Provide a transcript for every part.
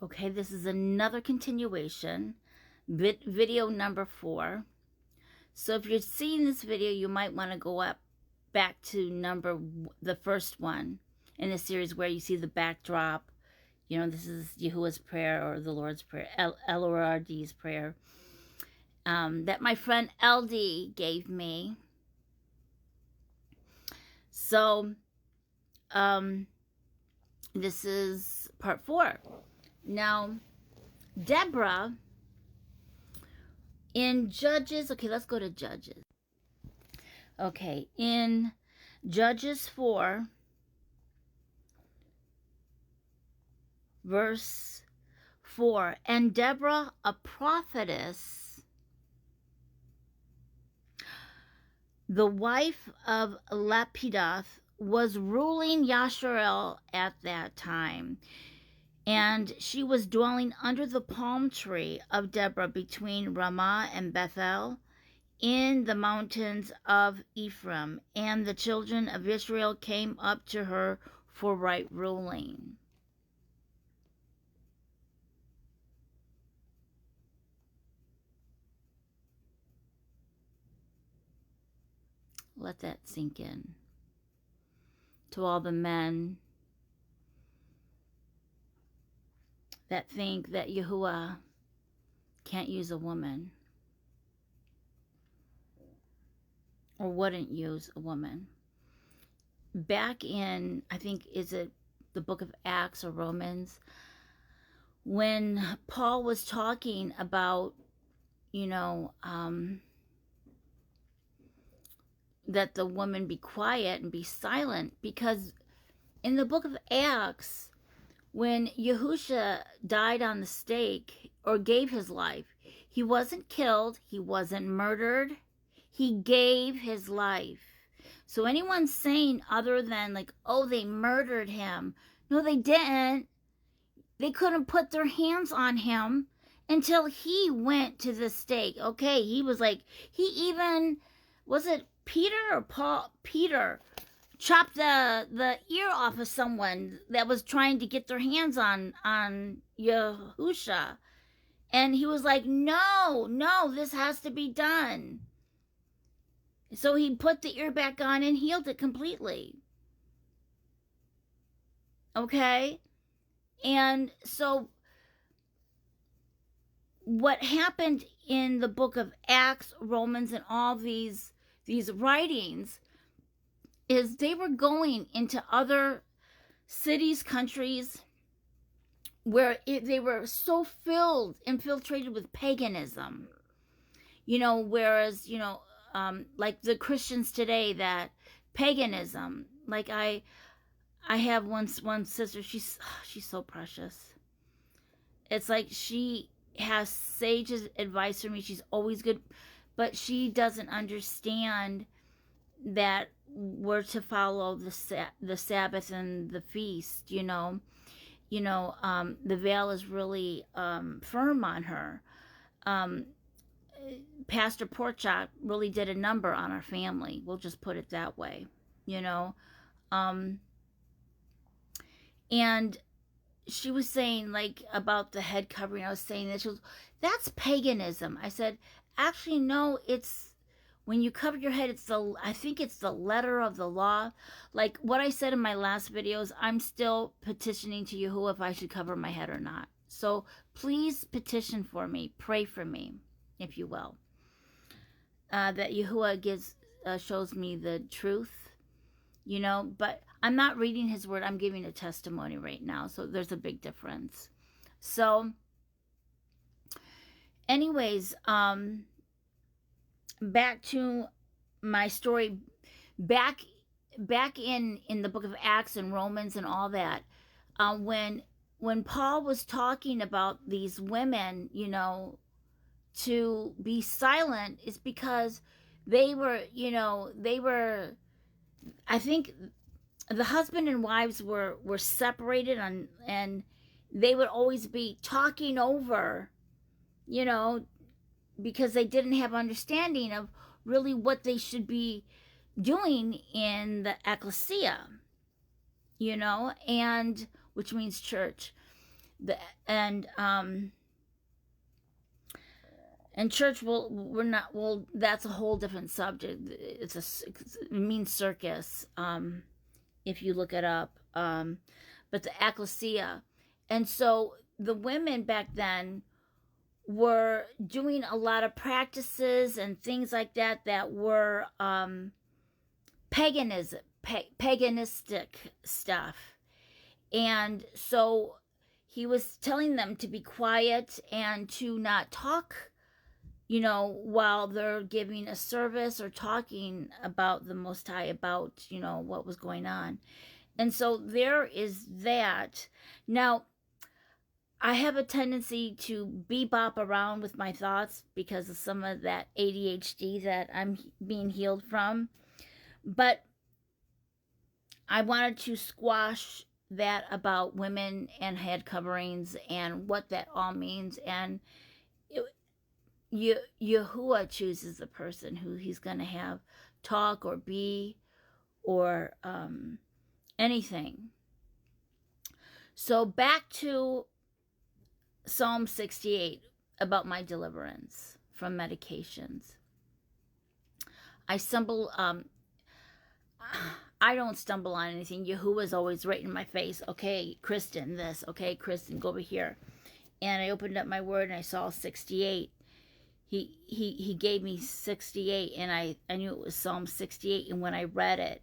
Okay, this is another continuation, video number 4. So if you're seeing this video, you might want to go back to the first one in the series where you see the backdrop. You know, this is Yahuwah's prayer or the Lord's prayer, LORD's prayer, that my friend LD gave me. So, this is part 4. Now, Deborah in Judges, okay, let's go to Judges. Okay, in Judges 4, verse 4, and Deborah, a prophetess, the wife of Lapidoth, was ruling Yasharel at that time. And she was dwelling under the palm tree of Deborah between Ramah and Bethel in the mountains of Ephraim. And the children of Israel came up to her for right ruling. Let that sink in. To all the men that think that Yahuwah can't use a woman or wouldn't use a woman. Back in, I think, is it the book of Acts or Romans, when Paul was talking about, that the woman be quiet and be silent, because in the book of Acts, when Yahusha died on the stake or gave his life, he wasn't killed, he wasn't murdered, he gave his life. So anyone saying other than like, oh, they murdered him, no, they didn't. They couldn't put their hands on him until he went to the stake. Okay, he was like, he even, was it Peter or Paul? Peter chopped the ear off of someone that was trying to get their hands on Yahusha. And he was like, no, this has to be done. So he put the ear back on and healed it completely. Okay? And so what happened in the book of Acts, Romans, and all these writings is they were going into other cities, countries, where they were so infiltrated with paganism. Whereas, like the Christians today, that paganism, like I have one sister, she's so precious. It's like she has sage advice for me. She's always good, but she doesn't understand that we're to follow the Sabbath and the feast. The veil is really firm on her. Pastor Porchak really did a number on our family. We'll just put it that way, and she was saying, like, about the head covering. I was saying that that's paganism. I said, actually, no, it's when you cover your head, I think it's the letter of the law. Like what I said in my last videos, I'm still petitioning to Yahuwah if I should cover my head or not. So please petition for me, pray for me, if you will. That Yahuwah shows me the truth, but I'm not reading his word. I'm giving a testimony right now. So there's a big difference. So anyways, back to my story, back in the book of Acts and Romans and all that, when Paul was talking about these women, to be silent, is because they were, I think the husband and wives were separated, and they would always be talking over, because they didn't have understanding of really what they should be doing in the ecclesia, and which means church. The and church, we're not, well, that's a whole different subject. It means circus, if you look it up. But the ecclesia. And so the women back then were doing a lot of practices and things like that that were paganistic stuff. And so he was telling them to be quiet and to not talk, while they're giving a service or talking about the Most High, about, what was going on. And so there is that. Now, I have a tendency to bebop around with my thoughts because of some of that ADHD that I'm being healed from. But I wanted to squash that about women and head coverings and what that all means. And Yahuah chooses the person who he's going to have talk or be or anything. So back to Psalm 68 about my deliverance from medications. I don't stumble on anything. Yahuwah's always right in my face. Okay, Kristen, this. Okay, Kristen, go over here. And I opened up my word and I saw 68. He gave me 68, and I knew it was Psalm 68. And when I read it,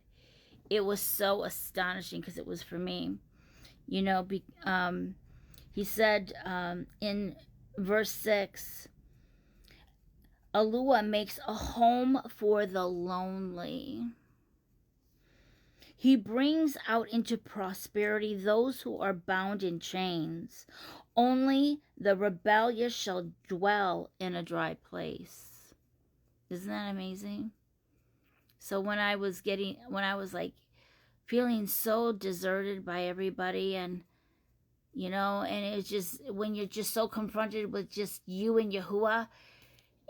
it was so astonishing because it was for me. He said in verse 6, Yahuah makes a home for the lonely. He brings out into prosperity those who are bound in chains. Only the rebellious shall dwell in a dry place. Isn't that amazing? So when I was like feeling so deserted by everybody, and and it's just when you're just so confronted with just you and Yahuwah,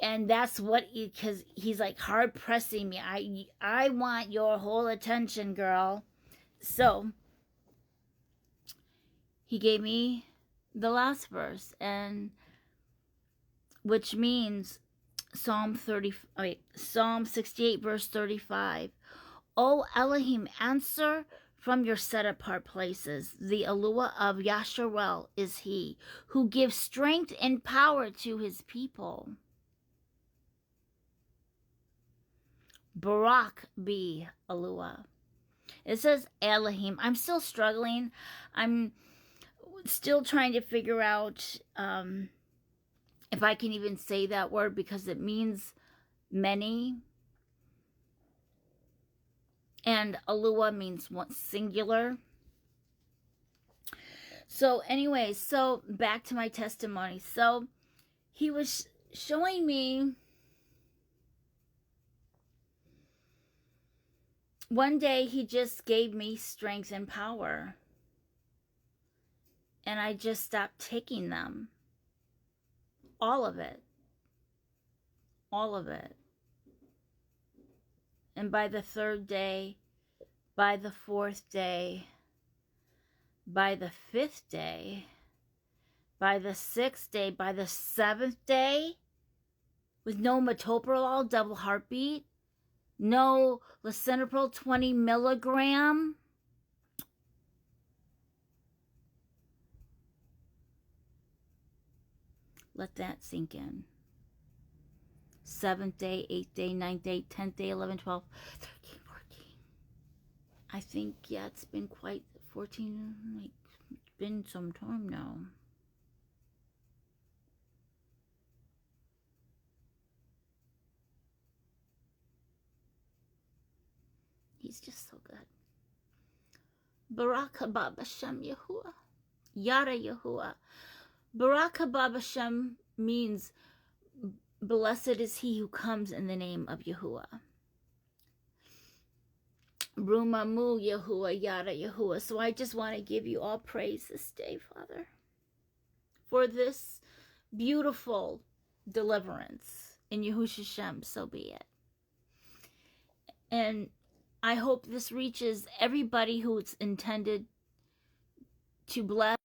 and that's what because he's like hard pressing me. I want your whole attention, girl. So he gave me the last verse, and which means Psalm 68 verse 35. O Elohim, answer from your set-apart places. The Yahuah of Yasharel is he who gives strength and power to his people. Barak be Yahuah. It says Elohim. I'm still struggling. I'm still trying to figure out if I can even say that word, because it means many. And Yahuah means one, singular. So anyway, so back to my testimony. So he was showing me, one day he just gave me strength and power. And I just stopped taking them. All of it. All of it. And by the third day, by the fourth day, by the fifth day, by the sixth day, by the seventh day, with no metoprolol, double heartbeat, no lisinopril 20 milligram. Let that sink in. 7th day, 8th day, 9th day, 10th day, 11, 12, 13, 14. I think, yeah, it's been quite 14, like, it's been some time now. He's just so good. Barak haba b'Shem Yahuah. Yada Yahuah. Barak haba b'Shem means blessed is he who comes in the name of Yahuwah. Rumamu Yahuwah, Yada Yahuwah. So I just want to give you all praise this day, Father, for this beautiful deliverance in Yahushua Shem, so be it. And I hope this reaches everybody who it's intended to bless.